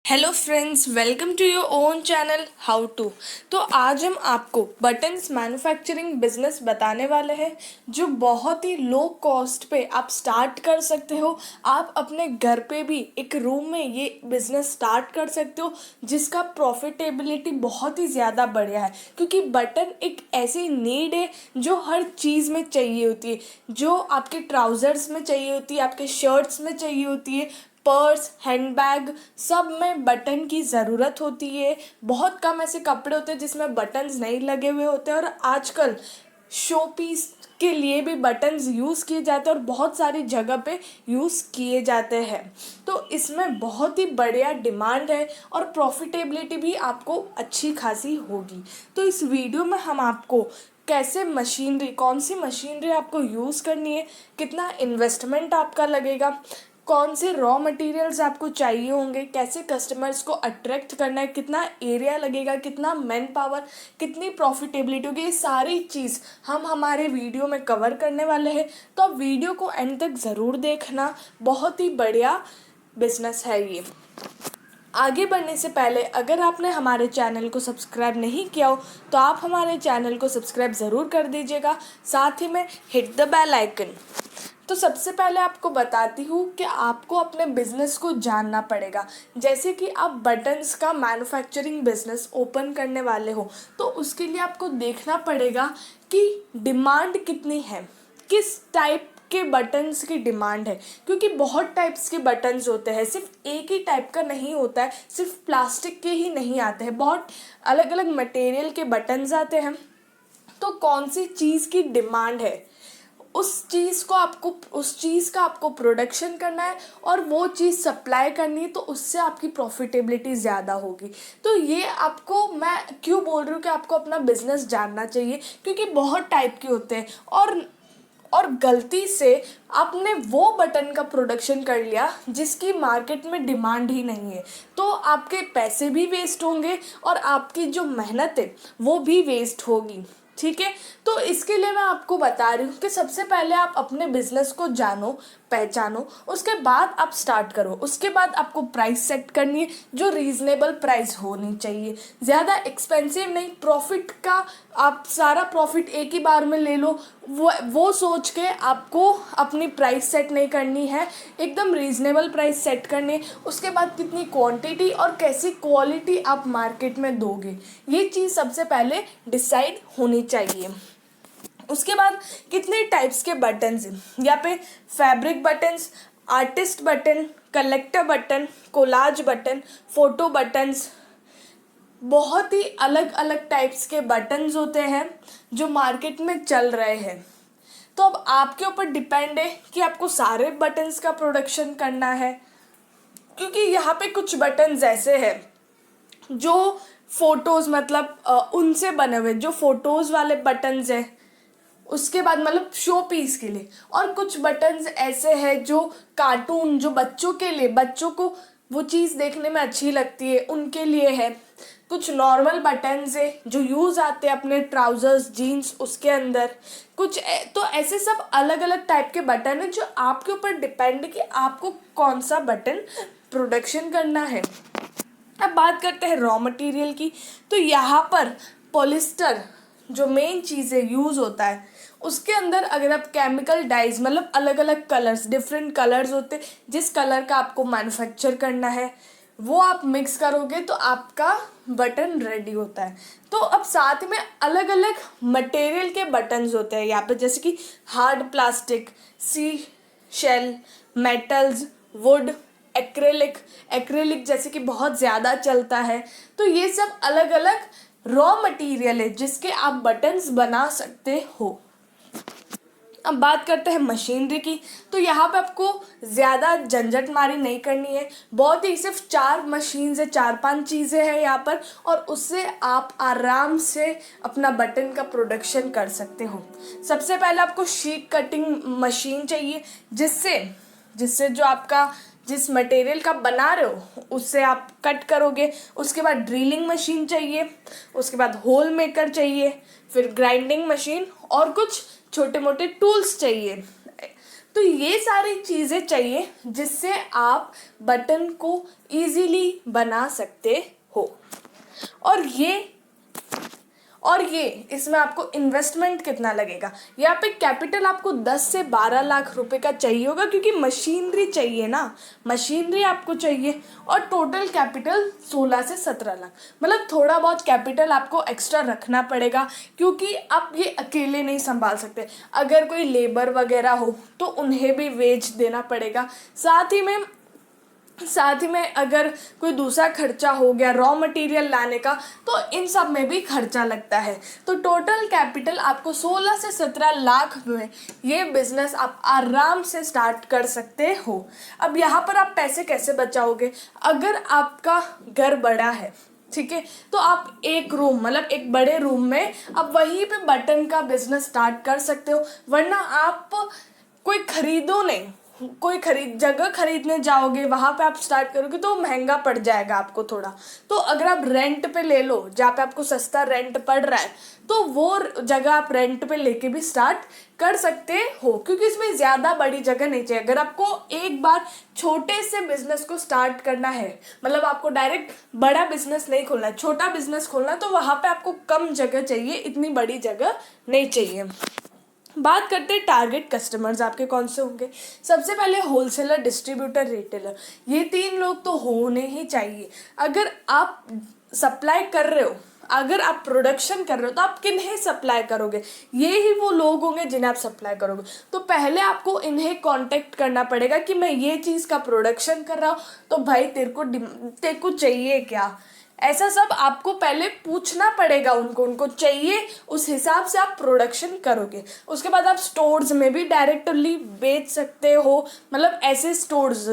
Hello friends, welcome to your own channel how to. तो आज हम आपको बटन्स मैन्युफैक्चरिंग बिजनेस बताने वाले हैं जो बहुत ही लो कॉस्ट पे आप स्टार्ट कर सकते हो। आप अपने घर पे भी एक रूम में ये बिजनेस स्टार्ट कर सकते हो जिसका प्रॉफिटेबिलिटी बहुत ही ज़्यादा बढ़िया है, क्योंकि बटन एक ऐसी नीड है जो हर चीज़ में चाहिए होती है, जो आपके ट्राउज़र्स में चाहिए होती है, आपके शर्ट्स में चाहिए होती है, पर्स, हैंडबैग, सब में बटन की ज़रूरत होती है। बहुत कम ऐसे कपड़े होते हैं जिसमें बटन्स नहीं लगे हुए होते हैं, और आजकल शो पीस के लिए भी बटन्स यूज़ किए जाते हैं और बहुत सारी जगह पे यूज़ किए जाते हैं। तो इसमें बहुत ही बढ़िया डिमांड है और प्रॉफिटेबिलिटी भी आपको अच्छी खासी होगी। तो इस वीडियो में हम आपको कैसे मशीनरी, कौन सी मशीनरी आपको यूज़ करनी है, कितना इन्वेस्टमेंट आपका लगेगा, कौन से रॉ मटेरियल्स आपको चाहिए होंगे, कैसे कस्टमर्स को अट्रैक्ट करना है, कितना एरिया लगेगा, कितना मैन पावर, कितनी प्रॉफिटेबिलिटी होगी, ये सारी चीज़ हम हमारे वीडियो में कवर करने वाले हैं। तो आप वीडियो को एंड तक ज़रूर देखना, बहुत ही बढ़िया बिजनेस है ये। आगे बढ़ने से पहले अगर आपने हमारे चैनल को सब्सक्राइब नहीं किया हो तो आप हमारे चैनल को सब्सक्राइब ज़रूर कर दीजिएगा, साथ ही में हिट द बेल आइकन। तो सबसे पहले आपको बताती हूँ कि आपको अपने बिज़नेस को जानना पड़ेगा। जैसे कि आप बटन्स का मैन्युफैक्चरिंग बिज़नेस ओपन करने वाले हो, तो उसके लिए आपको देखना पड़ेगा कि डिमांड कितनी है, किस टाइप के बटन्स की डिमांड है, क्योंकि बहुत टाइप्स के बटन्स होते हैं, सिर्फ एक ही टाइप का नहीं होता है, सिर्फ प्लास्टिक के ही नहीं आते हैं, बहुत अलग अलग मटेरियल के बटन्स आते हैं। तो कौन सी चीज़ की डिमांड है, उस चीज़ का आपको प्रोडक्शन करना है और वो चीज़ सप्लाई करनी है, तो उससे आपकी प्रॉफिटेबिलिटी ज़्यादा होगी। तो ये आपको मैं क्यों बोल रही हूँ कि आपको अपना बिजनेस जानना चाहिए, क्योंकि बहुत टाइप के होते हैं और गलती से आपने वो बटन का प्रोडक्शन कर लिया जिसकी मार्केट में डिमांड ही नहीं है, तो आपके पैसे भी वेस्ट होंगे और आपकी जो मेहनत है वो भी वेस्ट होगी। ठीक है, तो इसके लिए मैं आपको बता रही हूँ कि सबसे पहले आप अपने बिजनेस को जानो, पहचानो, उसके बाद आप स्टार्ट करो। उसके बाद आपको प्राइस सेट करनी है जो रीज़नेबल प्राइस होनी चाहिए, ज़्यादा एक्सपेंसिव नहीं। प्रॉफिट का आप सारा प्रॉफिट एक ही बार में ले लो, वो सोच के आपको अपनी प्राइस सेट नहीं करनी है, एकदम रीज़नेबल प्राइस सेट करनी है। उसके बाद कितनी क्वांटिटी और कैसी क्वालिटी आप मार्केट में दोगे, ये चीज़ सबसे पहले डिसाइड होनी चाहिए। उसके बाद कितने टाइप्स के बटन्स हैं, यहाँ पे fabric buttons, artist button, collector button, collage button, photo buttons, बहुत ही अलग अलग टाइप्स के बटन्स होते हैं जो मार्केट में चल रहे हैं। तो अब आपके ऊपर डिपेंड है कि आपको सारे बटन्स का प्रोडक्शन करना है, क्योंकि यहाँ पे कुछ बटन्स ऐसे हैं जो फोटोज़, मतलब उनसे बने हुए जो फोटोज़ वाले बटन्स हैं, उसके बाद मतलब शो पीस के लिए। और कुछ बटन्स ऐसे हैं जो कार्टून, जो बच्चों के लिए, बच्चों को वो चीज़ देखने में अच्छी लगती है, उनके लिए है। कुछ नॉर्मल बटन्स है जो यूज़ आते हैं अपने ट्राउज़र्स, जीन्स, उसके अंदर कुछ तो ऐसे सब अलग अलग टाइप के बटन है जो आपके ऊपर डिपेंड है कि आपको कौन सा बटन प्रोडक्शन करना है। अब बात करते हैं रॉ मटेरियल की। तो यहाँ पर पॉलिस्टर जो मेन चीज़ें यूज़ होता है, उसके अंदर अगर आप केमिकल डाइज, मतलब अलग अलग कलर्स, डिफरेंट कलर्स होते, जिस कलर का आपको मैन्युफैक्चर करना है वो आप मिक्स करोगे तो आपका बटन रेडी होता है। तो अब साथ में अलग अलग मटेरियल के बटन्स होते हैं यहाँ पे, जैसे कि hard plastic, sea shell, metals, wood, acrylic जैसे कि बहुत ज़्यादा चलता है। तो ये सब अलग अलग रॉ मटेरियल है जिसके आप बटन्स बना सकते हो। अब बात करते हैं मशीनरी की। तो यहाँ पे आपको ज़्यादा झंझट मारी नहीं करनी है, बहुत ही सिर्फ 4 मशीन से 4-5 चीज़ें हैं यहाँ पर, और उससे आप आराम से अपना बटन का प्रोडक्शन कर सकते हो। सबसे पहले आपको शीट कटिंग मशीन चाहिए, जिससे जिससे जो आपका जिस मटेरियल का बना रहे हो उससे आप कट करोगे। उसके बाद ड्रिलिंग मशीन चाहिए, उसके बाद होल मेकर चाहिए, फिर ग्राइंडिंग मशीन और कुछ छोटे मोटे टूल्स चाहिए। तो ये सारी चीज़ें चाहिए जिससे आप बटन को ईजीली बना सकते हो। और ये इसमें आपको इन्वेस्टमेंट कितना लगेगा, यहाँ पे कैपिटल आपको 10 से 12 लाख रुपए का चाहिए होगा, क्योंकि मशीनरी चाहिए ना, मशीनरी आपको चाहिए। और टोटल कैपिटल 16 से 17 लाख, मतलब थोड़ा बहुत कैपिटल आपको एक्स्ट्रा रखना पड़ेगा, क्योंकि आप ये अकेले नहीं संभाल सकते। अगर कोई लेबर वगैरह हो तो उन्हें भी वेज देना पड़ेगा। साथ ही में अगर कोई दूसरा खर्चा हो गया रॉ मटेरियल लाने का, तो इन सब में भी खर्चा लगता है। तो टोटल कैपिटल आपको 16 से 17 लाख में ये बिजनेस आप आराम से स्टार्ट कर सकते हो। अब यहाँ पर आप पैसे कैसे बचाओगे? अगर आपका घर बड़ा है, ठीक है, तो आप एक रूम, मतलब एक बड़े रूम में आप वहीं पे बटन का बिजनेस स्टार्ट कर सकते हो। वरना आप कोई जगह खरीदने जाओगे, वहाँ पे आप स्टार्ट करोगे तो महंगा पड़ जाएगा आपको थोड़ा। तो अगर आप रेंट पे ले लो, जहाँ पे आपको सस्ता रेंट पड़ रहा है, तो वो जगह आप रेंट पे लेके भी स्टार्ट कर सकते हो, क्योंकि इसमें ज़्यादा बड़ी जगह नहीं चाहिए। अगर आपको एक बार छोटे से बिजनेस को स्टार्ट करना है, मतलब आपको डायरेक्ट बड़ा बिजनेस नहीं खोलना है, छोटा बिजनेस खोलना है, तो वहाँ पे आपको कम जगह चाहिए, इतनी बड़ी जगह नहीं चाहिए। बात करते हैं टारगेट कस्टमर्स आपके कौन से होंगे। सबसे पहले होलसेलर, डिस्ट्रीब्यूटर, रिटेलर, ये 3 लोग तो होने ही चाहिए। अगर आप सप्लाई कर रहे हो, अगर आप प्रोडक्शन कर रहे हो, तो आप किन्हें सप्लाई करोगे? ये ही वो लोग होंगे जिन्हें आप सप्लाई करोगे। तो पहले आपको इन्हें कांटेक्ट करना पड़ेगा कि मैं ये चीज़ का प्रोडक्शन कर रहा हूँ, तो भाई तेरे को चाहिए क्या? ऐसा सब आपको पहले पूछना पड़ेगा उनको चाहिए, उस हिसाब से आप प्रोडक्शन करोगे। उसके बाद आप स्टोर्स में भी डायरेक्टली बेच सकते हो, मतलब ऐसे स्टोर्स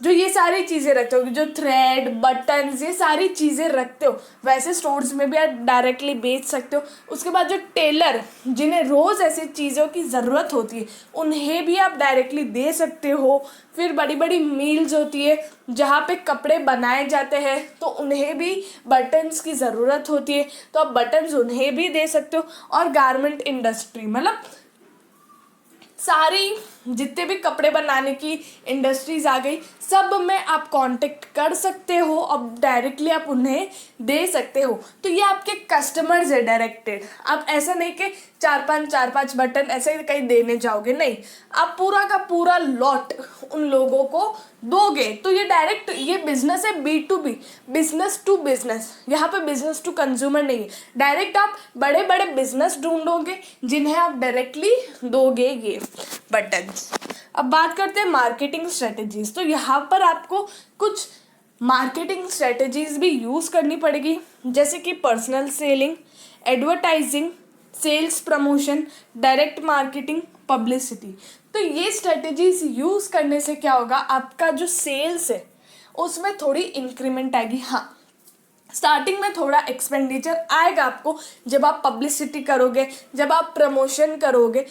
जो ये सारी चीज़ें रखते हो, जो थ्रेड, बटन्स, ये सारी चीज़ें रखते हो, वैसे स्टोर्स में भी आप डायरेक्टली बेच सकते हो। उसके बाद जो टेलर, जिन्हें रोज़ ऐसी चीज़ों की ज़रूरत होती है, उन्हें भी आप डायरेक्टली दे सकते हो। फिर बड़ी बड़ी मिल्स होती है जहाँ पे कपड़े बनाए जाते हैं, तो उन्हें भी बटन्स की ज़रूरत होती है, तो आप बटन्स उन्हें भी दे सकते हो। और गारमेंट इंडस्ट्री, मतलब सारी जितने भी कपड़े बनाने की इंडस्ट्रीज आ गई, सब में आप कांटेक्ट कर सकते हो, अब डायरेक्टली आप उन्हें दे सकते हो। तो ये आपके कस्टमर्स है डायरेक्टेड। आप ऐसा नहीं कि चार पांच बटन ऐसे कहीं देने जाओगे, नहीं, आप पूरा का पूरा लॉट उन लोगों को दोगे। तो ये डायरेक्ट, ये बिजनेस है B2B, बिजनेस टू बिजनेस। यहाँ पे बिजनेस टू कंज्यूमर नहीं है। डायरेक्ट आप बड़े बड़े बिजनेस ढूंढोगे जिन्हें आप डायरेक्टली दोगे ये बटन्स। अब बात करते हैं मार्केटिंग स्ट्रेटेजीज। तो यहाँ पर आपको कुछ मार्केटिंग स्ट्रेटेजीज भी यूज़ करनी पड़ेगी, जैसे कि personal selling, advertising, sales promotion, direct marketing, publicity. तो ये स्ट्रेटेजीज यूज़ करने से क्या होगा, आपका जो सेल्स है उसमें थोड़ी इंक्रीमेंट आएगी। हाँ, स्टार्टिंग में थोड़ा एक्सपेंडिचर आएगा आपको, जब आप पब्लिसिटी करोगे, जब आप प्रमोशन करोगे,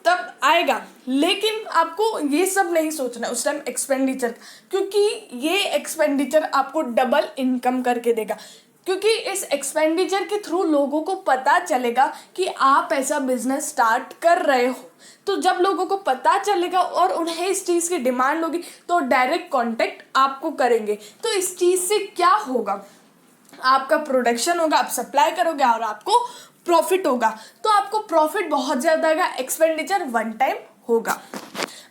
तब आएगा। लेकिन आपको ये सब नहीं सोचना उस टाइम एक्सपेंडिचर, क्योंकि ये एक्सपेंडिचर आपको डबल इनकम करके देगा। क्योंकि इस एक्सपेंडिचर के थ्रू लोगों को पता चलेगा कि आप ऐसा बिजनेस स्टार्ट कर रहे हो। तो जब लोगों को पता चलेगा और उन्हें इस चीज़ की डिमांड होगी, तो डायरेक्ट कांटेक्ट आपको करेंगे। तो इस चीज़ से क्या होगा, आपका प्रोडक्शन होगा, आप सप्लाई करोगे और आपको प्रॉफिट होगा। तो आपको प्रॉफिट बहुत ज़्यादा आएगा, एक्सपेंडिचर वन टाइम होगा।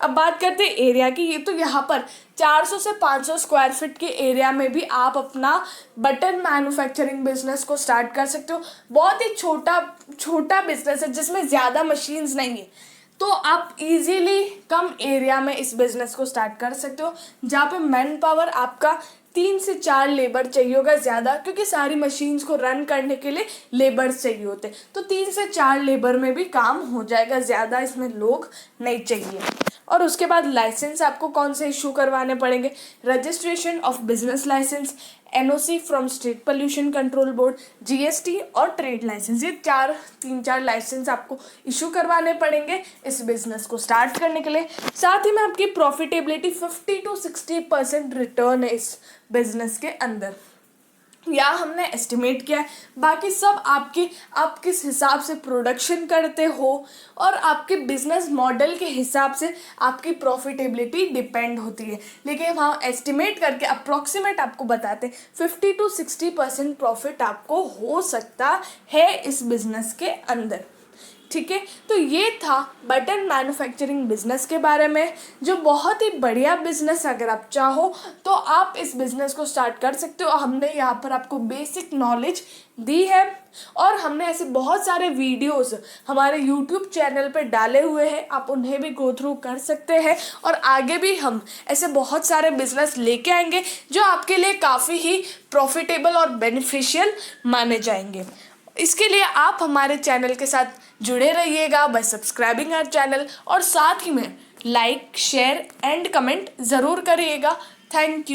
अब बात करते हैं एरिया की। ये तो यहाँ पर 400 से 500 स्क्वायर फीट के एरिया में भी आप अपना बटन मैन्युफैक्चरिंग बिजनेस को स्टार्ट कर सकते हो। बहुत ही छोटा बिजनेस है जिसमें ज़्यादा मशीन्स नहीं है, तो आप इजीली कम एरिया में इस बिजनेस को स्टार्ट कर सकते हो, जहाँ पे मैन पावर आपका 3 से 4 लेबर चाहिए होगा ज़्यादा, क्योंकि सारी मशीन्स को रन करने के लिए लेबर्स चाहिए होते। तो 3 से 4 लेबर में भी काम हो जाएगा, ज़्यादा इसमें लोग नहीं चाहिए। और उसके बाद लाइसेंस आपको कौन से इशू करवाने पड़ेंगे, registration of business licence, NOC from state pollution control board, GST और ट्रेड लाइसेंस। ये 3-4 लाइसेंस आपको इशू करवाने पड़ेंगे इस बिजनेस को स्टार्ट करने के लिए। साथ ही में आपकी प्रॉफिटेबिलिटी 50 to 60% रिटर्न है इस बिजनेस के अंदर। या हमने एस्टिमेट किया है, बाकी सब आपकी आप किस हिसाब से प्रोडक्शन करते हो और आपके बिजनेस मॉडल के हिसाब से आपकी प्रॉफिटेबिलिटी डिपेंड होती है। लेकिन हाँ, एस्टिमेट करके अप्रॉक्सीमेट आपको बताते हैं 50 to 60% प्रॉफिट आपको हो सकता है इस बिजनेस के अंदर। ठीक है, तो ये था बटन मैन्युफैक्चरिंग बिजनेस के बारे में, जो बहुत ही बढ़िया बिजनेस। अगर आप चाहो तो आप इस बिजनेस को स्टार्ट कर सकते हो। हमने यहाँ पर आपको बेसिक नॉलेज दी है और हमने ऐसे बहुत सारे वीडियोस हमारे यूट्यूब चैनल पे डाले हुए हैं, आप उन्हें भी गो थ्रू कर सकते हैं। और आगे भी हम ऐसे बहुत सारे बिजनेस लेके आएंगे जो आपके लिए काफ़ी ही प्रॉफिटेबल और बेनिफिशियल माने जाएंगे। इसके लिए आप हमारे चैनल के साथ जुड़े रहिएगा बाय सब्सक्राइबिंग आवर चैनल, और साथ ही में लाइक, शेयर एंड कमेंट ज़रूर करिएगा। Thank you.